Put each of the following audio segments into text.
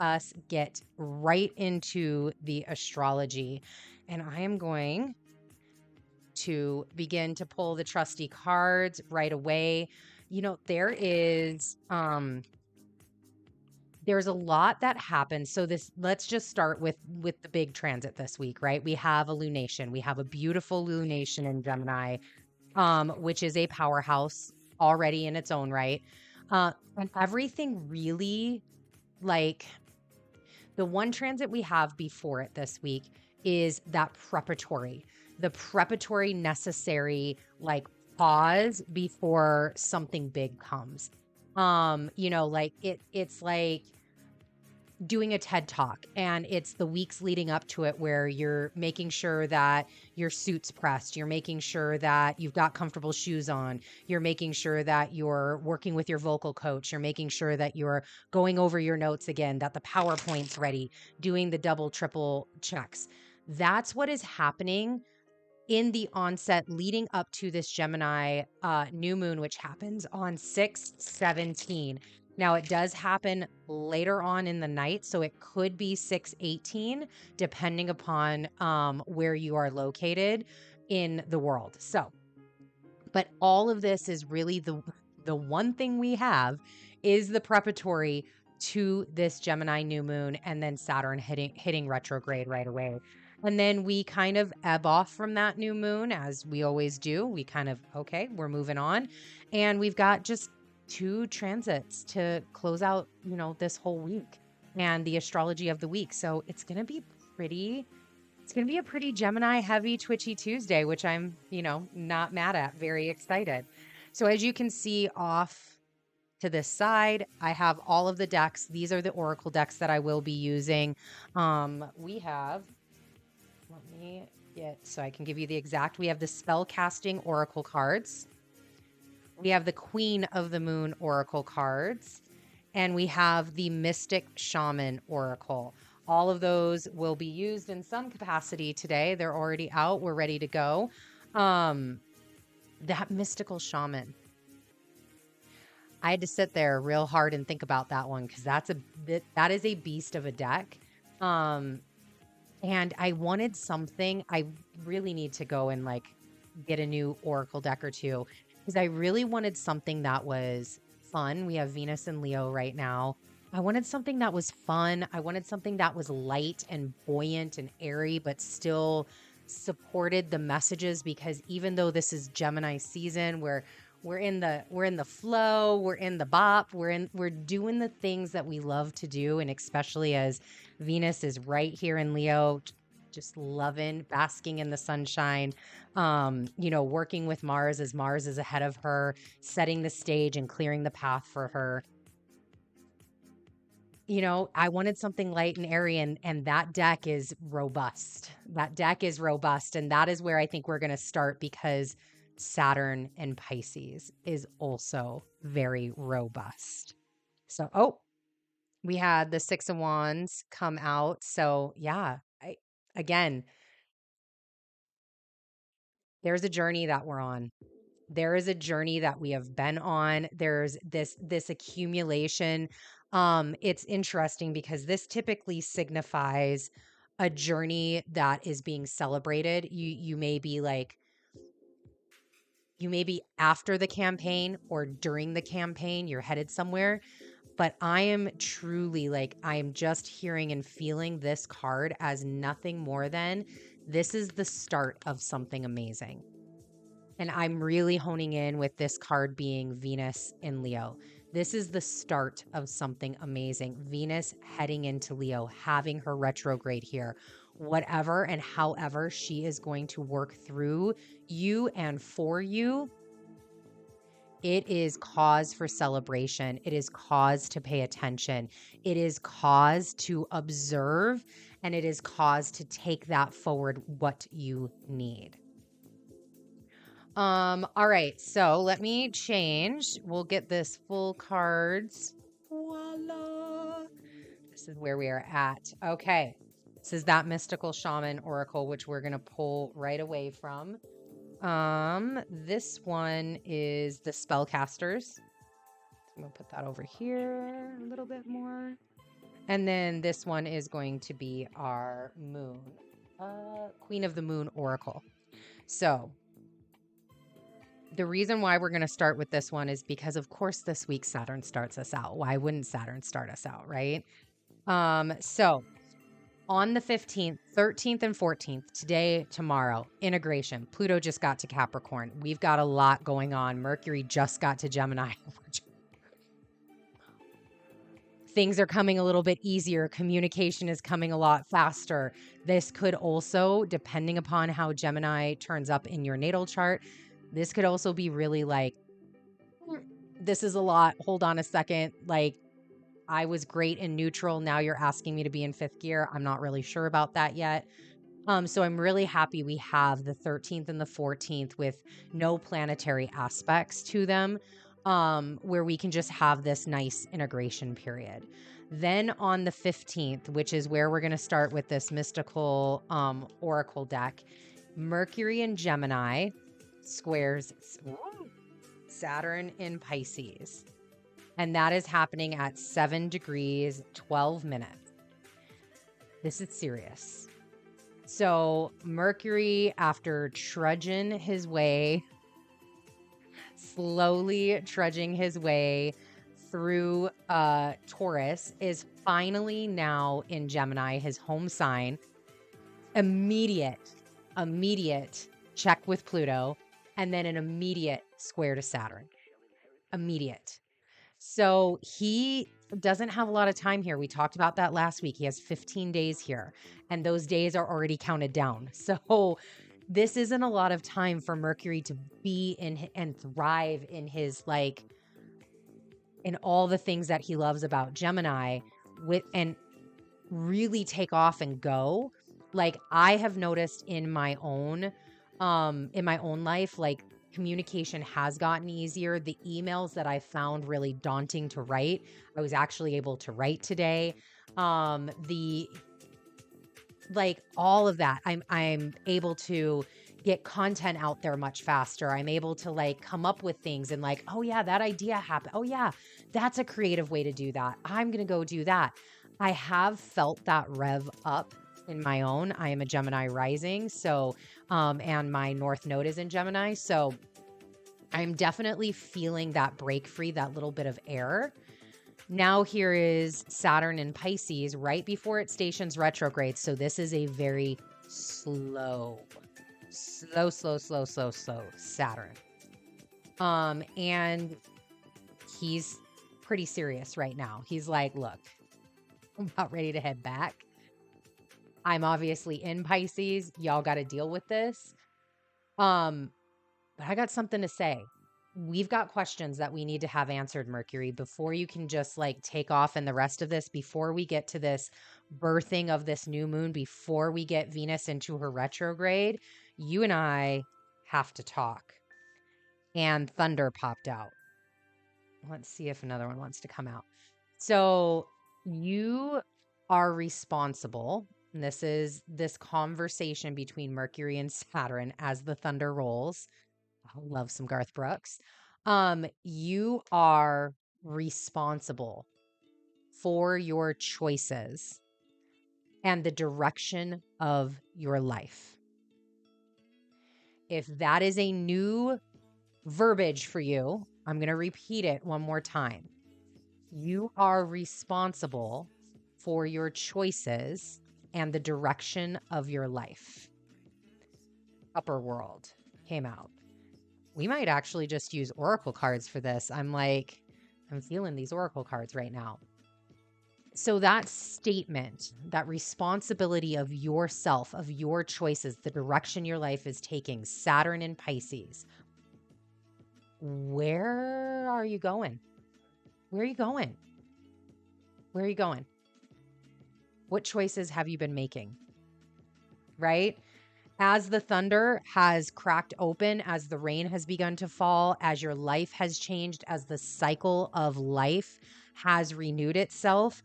us get right into the astrology. And I am going to begin to pull the trusty cards right away. There's a lot that happens. So let's just start with the big transit this week, right? We have a lunation. We have a beautiful lunation in Gemini, which is a powerhouse already in its own right. And everything really, like, the one transit we have before it this week is that the preparatory necessary, like, pause before something big comes. It's like doing a TED talk, and it's the weeks leading up to it where you're making sure that your suit's pressed, you're making sure that you've got comfortable shoes on, you're making sure that you're working with your vocal coach, you're making sure that you're going over your notes again, that the PowerPoint's ready, doing the double, triple checks. That's what is happening in the onset leading up to this Gemini new moon, which happens on 6/17. Now, it does happen later on in the night, so it could be 6/18, depending upon where you are located in the world. So, but all of this is really the one thing we have is the preparatory to this Gemini new moon, and then Saturn hitting retrograde right away. And then we kind of ebb off from that new moon, as we always do. We kind of, okay, we're moving on. And we've got just 2 transits to close out, this whole week and the astrology of the week. So it's going to be a pretty Gemini heavy Twitchy Tuesday, which I'm, not mad at, very excited. So as you can see off to this side, I have all of the decks. These are the Oracle decks that I will be using. We have, so I can give you the exact, we have the spell casting Oracle cards. We have the Queen of the Moon Oracle cards, and we have the Mystic Shaman Oracle. All of those will be used in some capacity today. They're already out. We're ready to go. That Mystical Shaman, I had to sit there real hard and think about that one, because that is a beast of a deck. And I wanted something. I really need to go and get a new Oracle deck or two, because I really wanted something that was fun. We have Venus and Leo right now. I wanted something that was fun. I wanted something that was light and buoyant and airy, but still supported the messages, because even though this is Gemini season, we're in the flow, we're in the bop, we're doing the things that we love to do. And especially as Venus is right here in Leo, just loving, basking in the sunshine, working with Mars as Mars is ahead of her, setting the stage and clearing the path for her. I wanted something light and airy, and that deck is robust. And that is where I think we're going to start, because Saturn and Pisces is also very robust. So, we had the Six of Wands come out. So yeah, again, there's a journey that we're on. There is a journey that we have been on. There's this accumulation. It's interesting because this typically signifies a journey that is being celebrated. You may be after the campaign or during the campaign, you're headed somewhere. But I am truly I am just hearing and feeling this card as nothing more than this is the start of something amazing. And I'm really honing in with this card being Venus in Leo. This is the start of something amazing. Venus heading into Leo, having her retrograde here. Whatever and however she is going to work through you and for you, it is cause for celebration. It is cause to pay attention. It is cause to observe, and it is cause to take that forward what you need. All right, so let me change. We'll get this full cards. Voila. This is where we are at. Okay. This is that Mystical Shaman Oracle, which we're going to pull right away from. This one is the Spellcasters. I'm going to put that over here a little bit more. And then this one is going to be our moon, Queen of the Moon Oracle. So the reason why we're going to start with this one is because, of course, this week Saturn starts us out. Why wouldn't Saturn start us out, right? So on the 15th, 13th, and 14th, today, tomorrow, integration. Pluto just got to Capricorn. We've got a lot going on. Mercury just got to Gemini. Things are coming a little bit easier. Communication is coming a lot faster. This could also, depending upon how Gemini turns up in your natal chart, this could also be really like, this is a lot. Hold on a second. Like, I was great in neutral. Now you're asking me to be in fifth gear. I'm not really sure about that yet. So I'm really happy we have the 13th and the 14th with no planetary aspects to them, where we can just have this nice integration period. Then on the 15th, which is where we're going to start with this mystical oracle deck, Mercury in Gemini squares Saturn in Pisces. And that is happening at 7 degrees, 12 minutes. This is serious. So Mercury, after trudging his way, slowly trudging his way through Taurus, is finally now in Gemini, his home sign. Immediate check with Pluto, and then an immediate square to Saturn. Immediate. So he doesn't have a lot of time here. We talked about that last week. He has 15 days here, and those days are already counted down. So this isn't a lot of time for Mercury to be in and thrive in his, like, in all the things that he loves about Gemini, with and really take off and go. Like, I have noticed in my own life, like, communication has gotten easier. The emails that I found really daunting to write, I was actually able to write today. Like, all of that, I'm able to get content out there much faster. I'm able to, like, come up with things and, like, oh yeah, that idea happened. Oh yeah, that's a creative way to do that. I'm going to go do that. I have felt that rev up in my own. I am a Gemini rising. So, and my North Node is in Gemini. So I'm definitely feeling that break free, that little bit of air. Now here is Saturn in Pisces right before it stations retrograde. So this is a very slow Saturn. And he's pretty serious right now. He's like, look, I'm about ready to head back. I'm obviously in Pisces. Y'all got to deal with this. But I got something to say. We've got questions that we need to have answered, Mercury, before you can just, like, take off and the rest of this, before we get to this birthing of this new moon, before we get Venus into her retrograde, you and I have to talk. And thunder popped out. Let's see if another one wants to come out. So you are responsible. And this is this conversation between Mercury and Saturn as the thunder rolls. I love some Garth Brooks. You are responsible for your choices and the direction of your life. If that is a new verbiage for you, I'm going to repeat it one more time. You are responsible for your choices and the direction of your life. Upper world came out. We might actually just use oracle cards for this. I'm feeling these oracle cards right now. So that statement, that responsibility of yourself, of your choices, the direction your life is taking, Saturn in Pisces. Where are you going? Where are you going? Where are you going? What choices have you been making? Right? As the thunder has cracked open, as the rain has begun to fall, as your life has changed, as the cycle of life has renewed itself,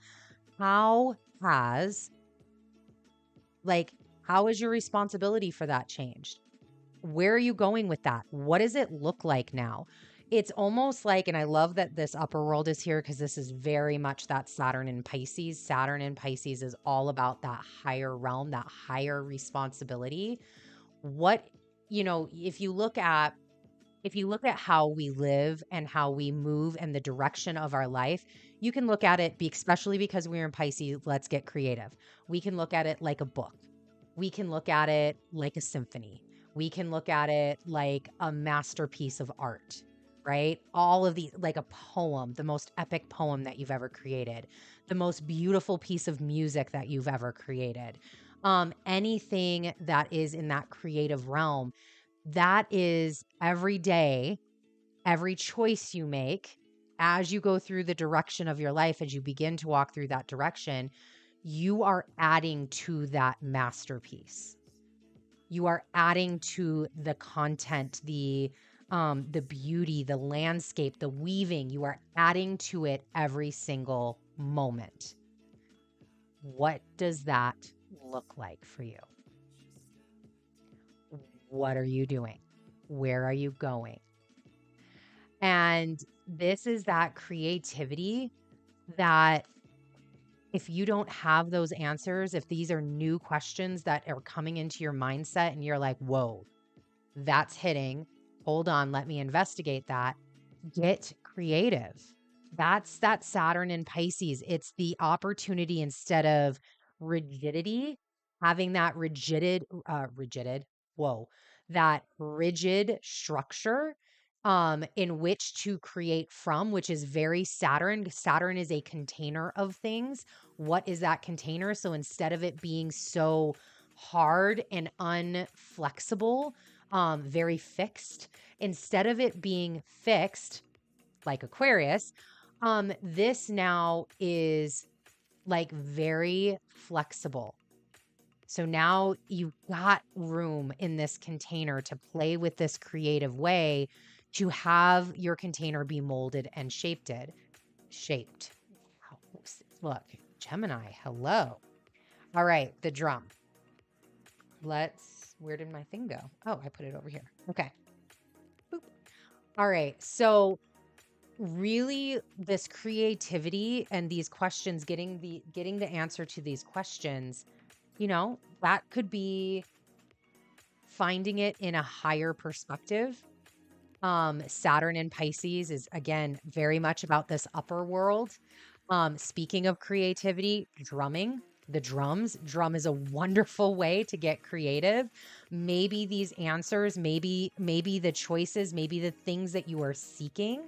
how has your responsibility for that changed? Where are you going with that? What does it look like now? It's almost like, and I love that this upper world is here because this is very much that Saturn in Pisces. Saturn in Pisces is all about that higher realm, that higher responsibility. What, if you look at how we live and how we move and the direction of our life, you can look at it, especially because we're in Pisces, let's get creative. We can look at it like a book. We can look at it like a symphony. We can look at it like a masterpiece of art, right? All of these, like a poem, the most epic poem that you've ever created, the most beautiful piece of music that you've ever created. Anything that is in that creative realm, that is every day, every choice you make as you go through the direction of your life, as you begin to walk through that direction, you are adding to that masterpiece. You are adding to the content, the beauty, the landscape, the weaving. You are adding to it every single moment. What does that look like for you? What are you doing? Where are you going? And this is that creativity that if you don't have those answers, if these are new questions that are coming into your mindset and you're like, whoa, that's hitting. Hold on, let me investigate that. Get creative. That's that Saturn in Pisces. It's the opportunity instead of rigidity, having that that rigid structure in which to create from, which is very Saturn. Saturn is a container of things. What is that container? So instead of it being so hard and unflexible, very fixed, instead of it being fixed like Aquarius, this now is like very flexible. So now you've got room in this container to play with this creative way to have your container be molded and shaped. Look, Gemini, hello. All right, the drum. Where did my thing go? Oh, I put it over here. Okay. Boop. All right. So really this creativity and these questions, getting the answer to these questions, that could be finding it in a higher perspective. Saturn in Pisces is again very much about this upper world. Speaking of creativity, drumming, the drum is a wonderful way to get creative. Maybe these answers, maybe the choices, maybe the things that you are seeking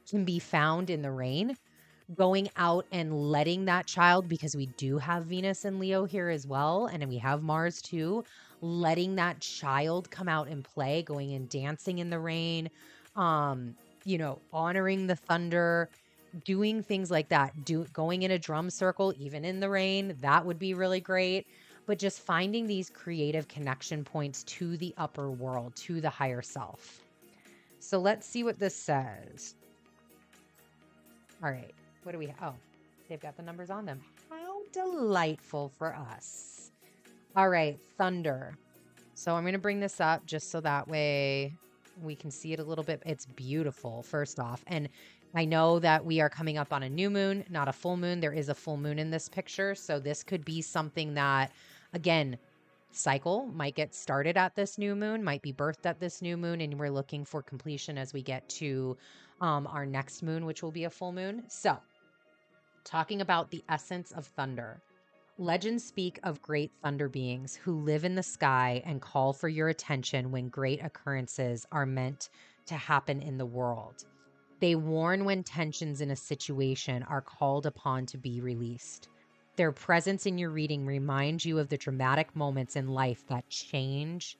can be found in the rain. Going out and letting that child, because we do have Venus and Leo here as well, and we have Mars too, letting that child come out and play, going and dancing in the rain, honoring the thunder, doing things like that, going in a drum circle, even in the rain, that would be really great. But just finding these creative connection points to the upper world, to the higher self. So let's see what this says. All right. What do we have? Oh, they've got the numbers on them. How delightful for us. All right, thunder. So I'm going to bring this up just so that way we can see it a little bit. It's beautiful, first off. And I know that we are coming up on a new moon, not a full moon. There is a full moon in this picture. So this could be something that, again, cycle might get started at this new moon, might be birthed at this new moon, and we're looking for completion as we get to our next moon, which will be a full moon. So talking about the essence of thunder. Legends speak of great thunder beings who live in the sky and call for your attention when great occurrences are meant to happen in the world. They warn when tensions in a situation are called upon to be released. Their presence in your reading reminds you of the dramatic moments in life that change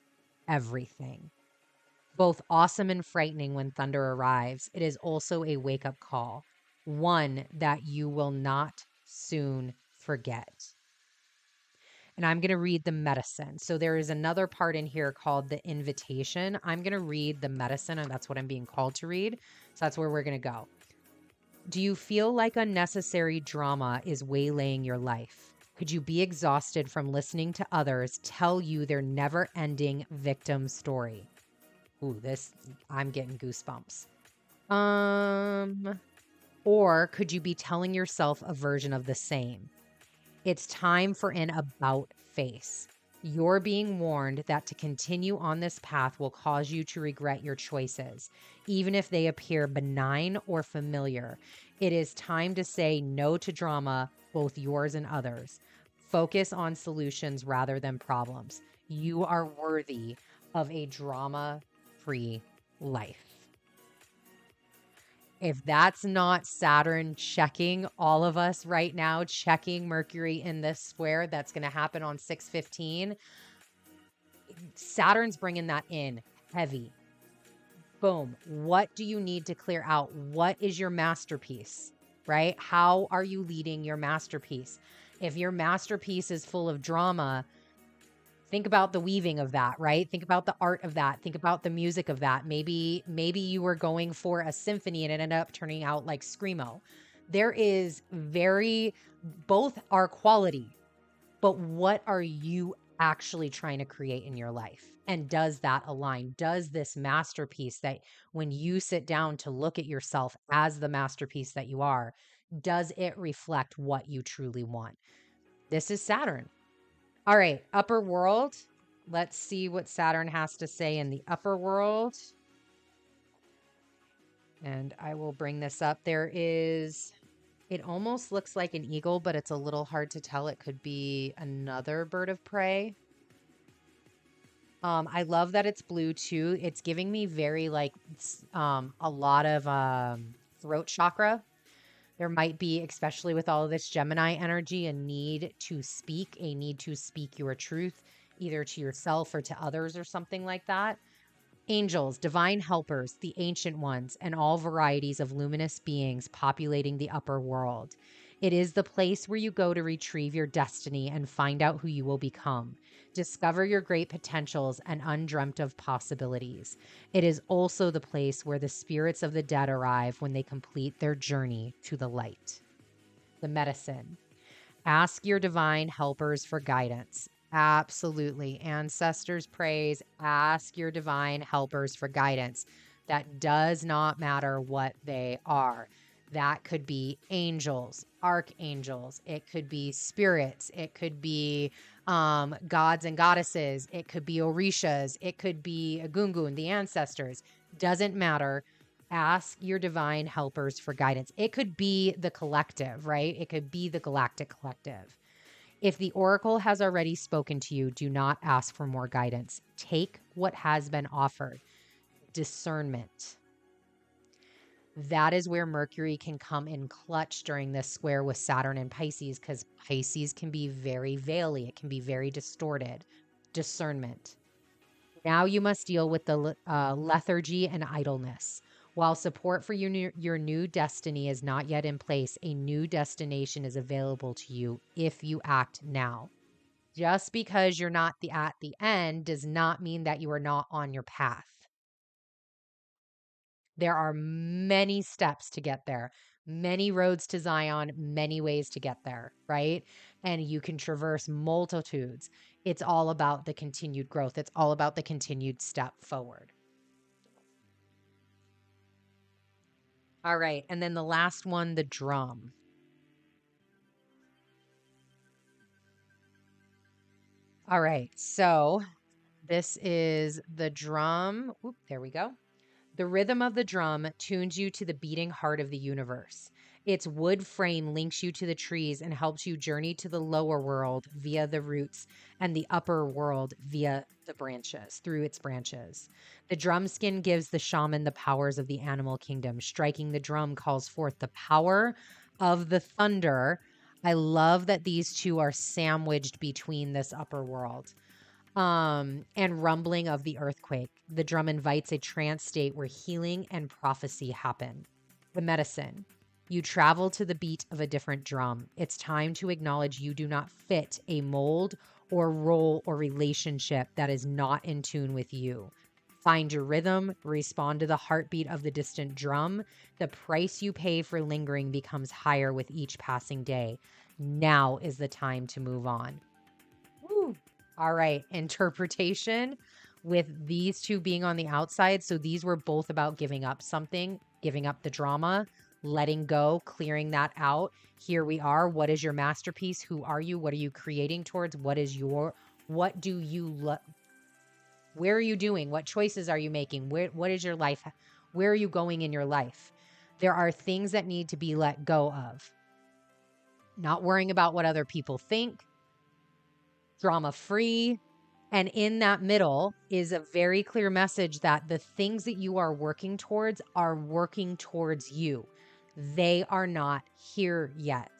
everything. Both awesome and frightening when thunder arrives, it is also a wake-up call, one that you will not soon forget. And I'm going to read the medicine. So there is another part in here called the invitation. I'm going to read the medicine, and that's what I'm being called to read. So that's where we're going to go. Do you feel like unnecessary drama is waylaying your life? Could you be exhausted from listening to others tell you their never-ending victim story? Ooh, I'm getting goosebumps. Or could you be telling yourself a version of the same? It's time for an about face. You're being warned that to continue on this path will cause you to regret your choices, even if they appear benign or familiar. It is time to say no to drama, both yours and others. Focus on solutions rather than problems. You are worthy of a drama-free life. If that's not Saturn checking all of us right now, checking Mercury in this square that's going to happen on 6/15, Saturn's bringing that in heavy. Boom. What do you need to clear out? What is your masterpiece, right? How are you leading your masterpiece? If your masterpiece is full of drama, think about the weaving of that, right? Think about the art of that. Think about the music of that. Maybe you were going for a symphony and it ended up turning out like screamo. There is both are quality, but what are you actually trying to create in your life? And does that align? Does this masterpiece that when you sit down to look at yourself as the masterpiece that you are, does it reflect what you truly want? This is Saturn. All right, upper world. Let's see what Saturn has to say in the upper world. And I will bring this up. It almost looks like an eagle, but it's a little hard to tell. It could be another bird of prey. I love that it's blue too. It's giving me very a lot of throat chakra. There might be, especially with all of this Gemini energy, a need to speak your truth, either to yourself or to others or something like that. Angels, divine helpers, the ancient ones, and all varieties of luminous beings populating the upper world. It is the place where you go to retrieve your destiny and find out who you will become. Discover your great potentials and undreamt of possibilities. It is also the place where the spirits of the dead arrive when they complete their journey to the light. The medicine. Ask your divine helpers for guidance. Absolutely. Ancestors praise, ask your divine helpers for guidance. That does not matter what they are. That could be angels, archangels, it could be spirits, it could be gods and goddesses, it could be orishas, it could be Agungun, the ancestors. Doesn't matter. Ask your divine helpers for guidance. It could be the collective, right? It could be the galactic collective. If the oracle has already spoken to you, do not ask for more guidance. Take what has been offered. Discernment. That is where Mercury can come in clutch during this square with Saturn and Pisces, because Pisces can be very veily. It can be very distorted. Discernment. Now you must deal with the lethargy and idleness. While support for your new destiny is not yet in place, a new destination is available to you if you act now. Just because you're not at the end does not mean that you are not on your path. There are many steps to get there, many roads to Zion, many ways to get there, right? And you can traverse multitudes. It's all about the continued growth. It's all about the continued step forward. All right. And then the last one, the drum. All right. So this is the drum. Oop, there we go. The rhythm of the drum tunes you to the beating heart of the universe. Its wood frame links you to the trees and helps you journey to the lower world via the roots and the upper world via the branches, through its branches. The drum skin gives the shaman the powers of the animal kingdom. Striking the drum calls forth the power of the thunder. I love that these two are sandwiched between this upper world and rumbling of the earthquake. The drum invites a trance state where healing and prophecy happen. The medicine. You travel to the beat of a different drum. It's time to acknowledge you do not fit a mold or role or relationship that is not in tune with you. Find your rhythm, respond to the heartbeat of the distant drum. The price you pay for lingering becomes higher with each passing day. Now is the time to move on. Woo. All right, interpretation with these two being on the outside. So these were both about giving up something. giving up the drama, letting go, clearing that out. Here we are. What is your masterpiece? Who are you? What are you creating towards? What do you where are you doing? What choices are you making? What is your life? Where are you going in your life? There are things that need to be let go of. Not worrying about what other people think, drama free. And in that middle is a very clear message that the things that you are working towards you. They are not here yet.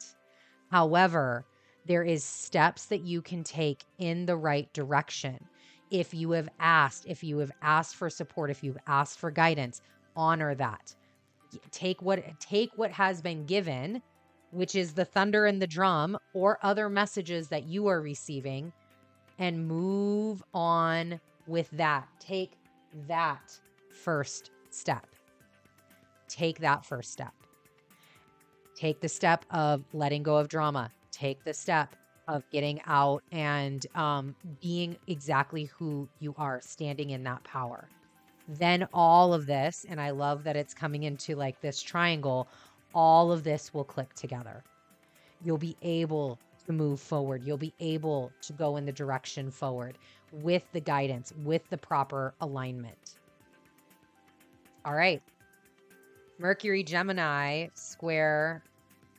However, there is steps that you can take in the right direction. If you have asked for support, if you've asked for guidance, honor that. Take what has been given, which is the thunder and the drum or other messages that you are receiving, and move on with that. Take that first step. Take that first step. Take the step of letting go of drama. Take the step of getting out and being exactly who you are, standing in that power. Then all of this, and I love that it's coming into like this triangle, all of this will click together. You'll be able to move forward. You'll be able to go in the direction forward with the guidance, with the proper alignment. All right. Mercury Gemini square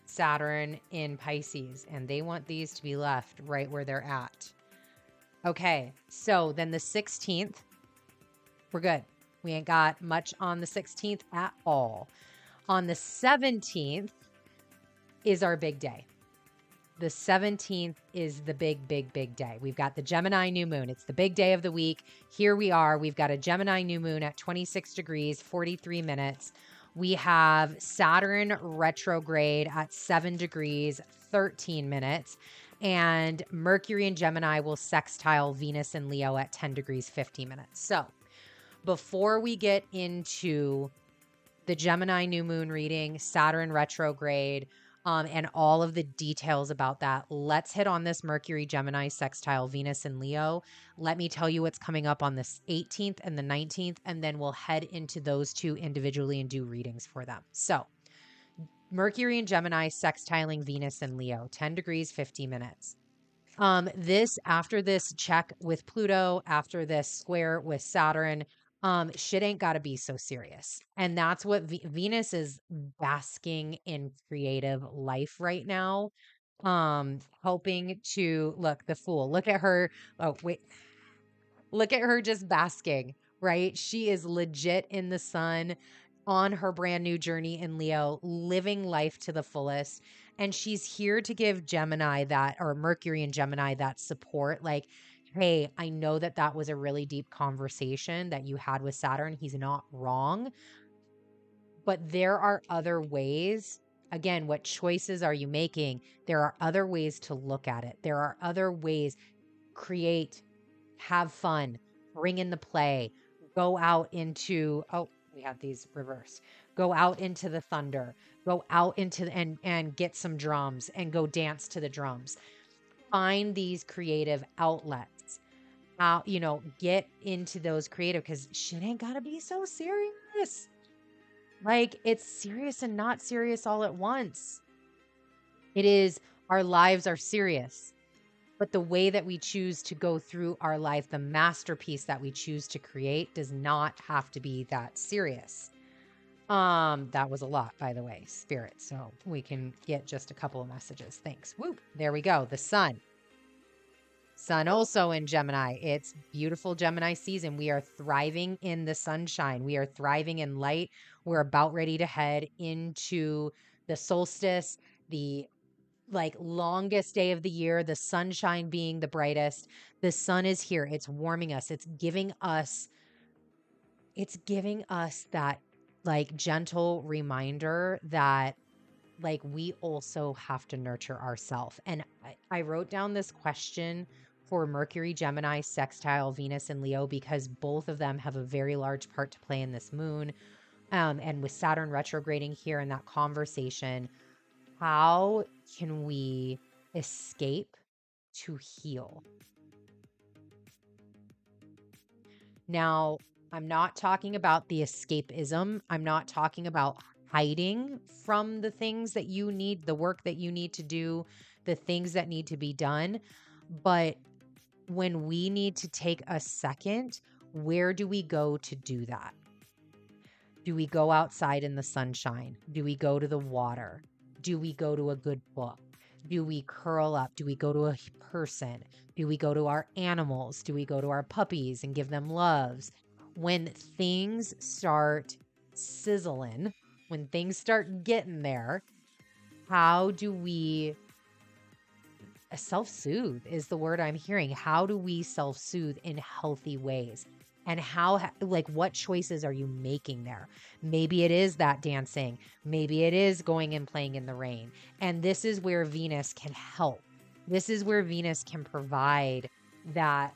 Saturn in Pisces, and they want these to be left right where they're at. Okay, so then the 16th, we're good. We ain't got much on the 16th at all. On the 17th is our big day. The 17th is the big day. We've got the Gemini new moon. It's the big day of the week. Here we are. We've got a Gemini new moon at 26 degrees, 43 minutes. We have Saturn retrograde at 7 degrees, 13 minutes. And Mercury and Gemini will sextile Venus and Leo at 10 degrees, 50 minutes. So before we get into the Gemini new moon reading, Saturn retrograde, and all of the details about that, let's hit on this Mercury Gemini sextile Venus and Leo. Let me tell you what's coming up on the 18th and the 19th, and then we'll head into those two individually and do readings for them. So Mercury and Gemini sextiling Venus and Leo, 10 degrees, 50 minutes. After this check with Pluto, after this square with Saturn, shit ain't gotta be so serious. And that's what Venus is basking in creative life right now. Helping to look the fool. Look at her. Oh, wait. Look at her just basking, right? She is legit in the sun on her brand new journey in Leo, living life to the fullest. And she's here to give Gemini that, or Mercury and Gemini that support. Like, hey, I know that that was a really deep conversation that you had with Saturn. He's not wrong. But there are other ways. Again, what choices are you making? There are other ways to look at it. There are other ways. Create, have fun, bring in the play, go out into, oh, we have these reversed. Go out into the thunder, go out into and get some drums and go dance to the drums. Find these creative outlets. Get into those creative, because shit ain't gotta be so serious. Like, it's serious and not serious all at once. It is, our lives are serious, but the way that we choose to go through our life, the masterpiece that we choose to create, does not have to be that serious. That was a lot, by the way, Spirit. So we can get just a couple of messages. Thanks. Whoop. There we go. The sun. Sun also in Gemini. It's beautiful Gemini season. We are thriving in the sunshine. We are thriving in light. We're about ready to head into the solstice, the longest day of the year, the sunshine being the brightest. The sun is here. It's warming us. It's giving us that gentle reminder that we also have to nurture ourselves. And I wrote down this question for Mercury, Gemini, sextile, Venus, and Leo, because both of them have a very large part to play in this moon. And with Saturn retrograding here in that conversation, how can we escape to heal? Now, I'm not talking about the escapism. I'm not talking about hiding from the things that you need, the work that you need to do, the things that need to be done. But when we need to take a second, where do we go to do that? Do we go outside in the sunshine? Do we go to the water? Do we go to a good book? Do we curl up? Do we go to a person? Do we go to our animals? Do we go to our puppies and give them loves? When things start sizzling, when things start getting there, how do we self-soothe is the word I'm hearing. How do we self-soothe in healthy ways? And like, what choices are you making there? Maybe it is that dancing. Maybe it is going and playing in the rain. And this is where Venus can help. This is where Venus can provide that,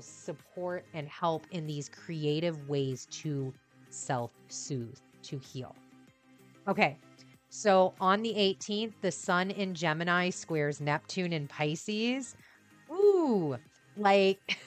support and help in these creative ways to self-soothe, to heal. Okay. So on the 18th, the sun in Gemini squares Neptune in Pisces. Ooh, like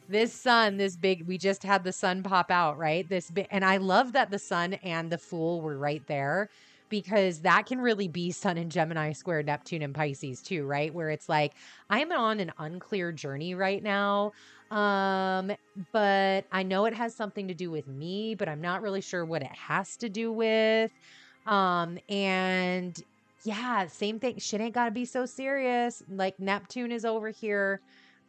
this sun, this big, we just had the sun pop out, right? This big, and I love that the sun and the fool were right there, because that can really be sun in Gemini square Neptune and Pisces too, right? Where it's like, I'm on an unclear journey right now. But I know it has something to do with me, but I'm not really sure what it has to do with. And yeah, same thing. Shit ain't gotta be so serious. Like Neptune is over here.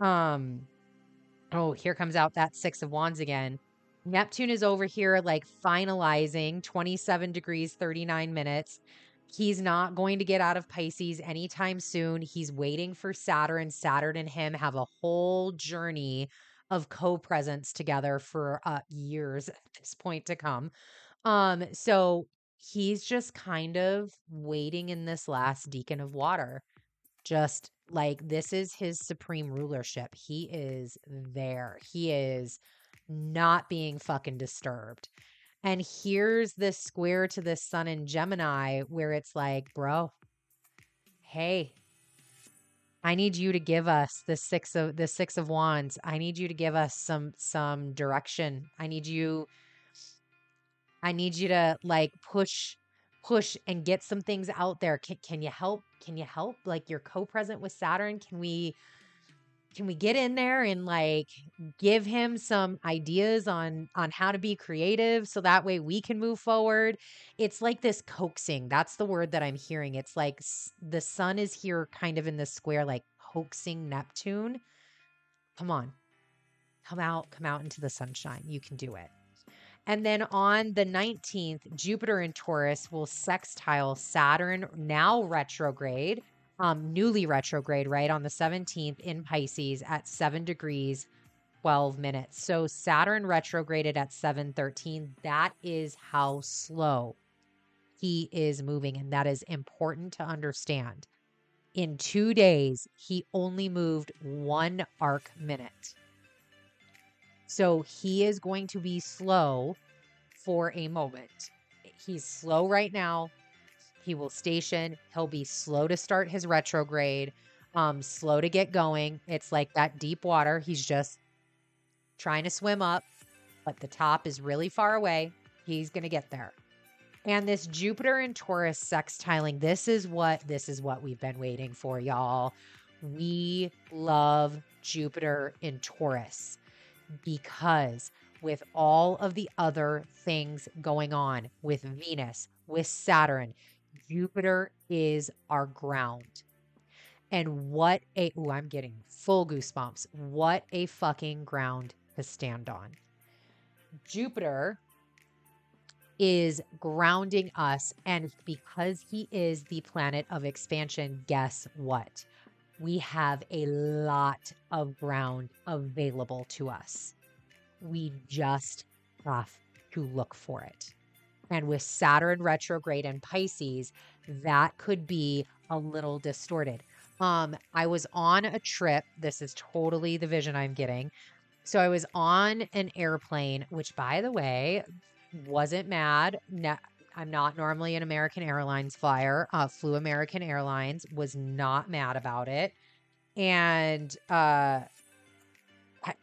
Oh, here comes out that 6 of Wands again. Neptune is over here, like finalizing 27 degrees, 39 minutes. He's not going to get out of Pisces anytime soon. He's waiting for Saturn. Saturn and him have a whole journey of co-presence together for years at this point to come. So he's just kind of waiting in this last deacon of water. Just like, this is his supreme rulership. He is there. He is not being fucking disturbed. And here's this square to the sun in Gemini where it's like, bro, hey, I need you to give us the 6 of Wands. I need you to give us some direction. I need you to like push and get some things out there. Can you help? Can you help? Like, you're co-present with Saturn. Can we get in there and like give him some ideas on how to be creative so that way we can move forward? It's like this coaxing. That's the word that I'm hearing. It's like the sun is here kind of in the square, like coaxing Neptune. Come on. Come out into the sunshine. You can do it. And then on the 19th, Jupiter in Taurus will sextile Saturn, now retrograde, newly retrograde, right, on the 17th in Pisces at 7 degrees, 12 minutes. So Saturn retrograded at 7:13. That is how slow he is moving. And that is important to understand. In 2 days, he only moved 1 arc minute. So he is going to be slow for a moment. He's slow right now. He will station. He'll be slow to start his retrograde, slow to get going. It's like that deep water. He's just trying to swim up, but the top is really far away. He's going to get there. And this Jupiter in Taurus sextiling, this is what we've been waiting for, y'all. We love Jupiter in Taurus, because with all of the other things going on with Venus, with Saturn, Jupiter is our ground. And I'm getting full goosebumps. What a fucking ground to stand on. Jupiter is grounding us. And because he is the planet of expansion, guess what? We have a lot of ground available to us. We just have to look for it. And with Saturn retrograde in Pisces, that could be a little distorted. I was on a trip. This is totally the vision I'm getting. So I was on an airplane, which, by the way, wasn't mad. I'm not normally an American Airlines flyer. Flew American Airlines, was not mad about it. And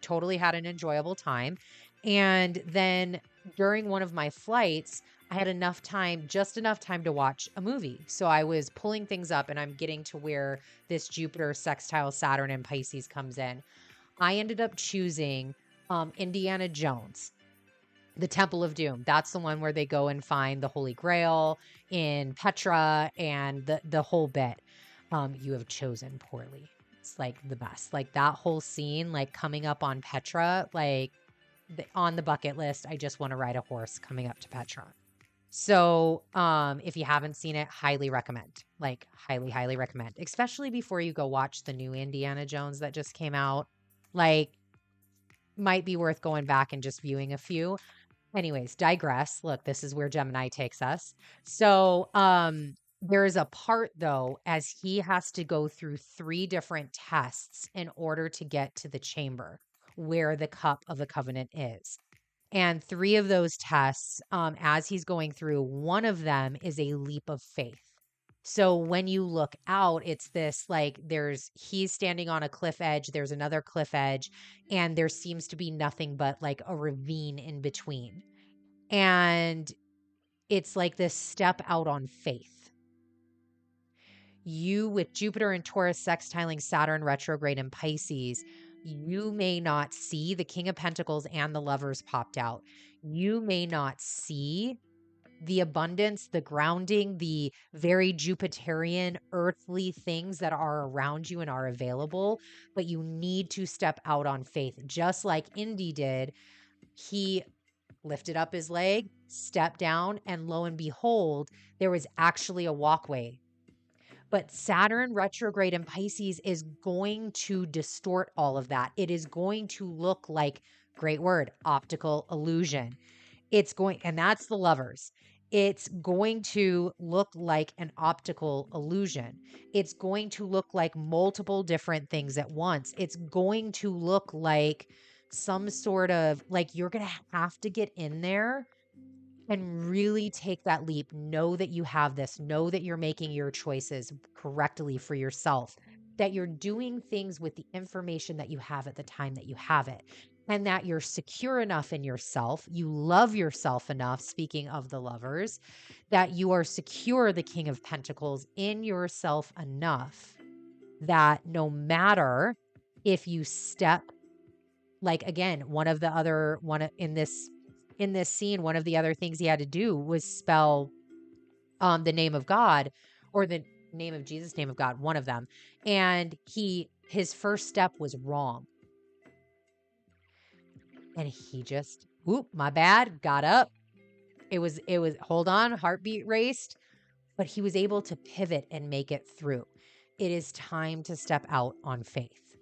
totally had an enjoyable time. And then during one of my flights, I had enough time, just enough time to watch a movie. So I was pulling things up and I'm getting to where this Jupiter sextile Saturn and Pisces comes in. I ended up choosing Indiana Jones, the Temple of Doom. That's the one where they go and find the Holy Grail in Petra and the whole bit. You have chosen poorly. It's like the best. Like that whole scene, like coming up on Petra, like on the bucket list. I just want to ride a horse coming up to Petra. So, if you haven't seen it, highly recommend. Like highly, highly recommend. Especially before you go watch the new Indiana Jones that just came out. Like might be worth going back and just viewing a few. Anyways, digress. Look, this is where Gemini takes us. So, there is a part though, as he has to go through 3 different tests in order to get to the chamber where the cup of the covenant is. And 3 of those tests, as he's going through, one of them is a leap of faith. So when you look out, it's this like he's standing on a cliff edge, there's another cliff edge, and there seems to be nothing but like a ravine in between. And it's like this step out on faith. You, with Jupiter and Taurus sextiling Saturn retrograde in Pisces, you may not see the King of Pentacles and the Lovers popped out. You may not see the abundance, the grounding, the very Jupiterian earthly things that are around you and are available, but you need to step out on faith. Just like Indy did, he lifted up his leg, stepped down, and lo and behold, there was actually a walkway. But Saturn retrograde in Pisces is going to distort all of that. It is going to look like, great word, optical illusion. It's going, and that's the Lovers. It's going to look like an optical illusion. It's going to look like multiple different things at once. It's going to look like some sort of like you're going to have to get in there and really take that leap. Know that you have this. Know that you're making your choices correctly for yourself, that you're doing things with the information that you have at the time that you have it, and that you're secure enough in yourself. You love yourself enough, speaking of the Lovers, that you are secure, the King of Pentacles, in yourself enough that no matter if you step, like again, in this scene, one of the other things he had to do was spell the name of God or the name of Jesus, name of God, one of them. And his first step was wrong. And he just, whoop, my bad, got up. It was, hold on, heartbeat raced, but he was able to pivot and make it through. It is time to step out on faith.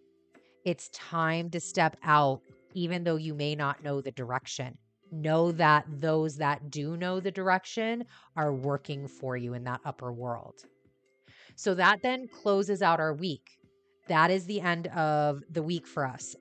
It's time to step out, even though you may not know the direction. Know that those that do know the direction are working for you in that upper world. So that then closes out our week. That is the end of the week for us.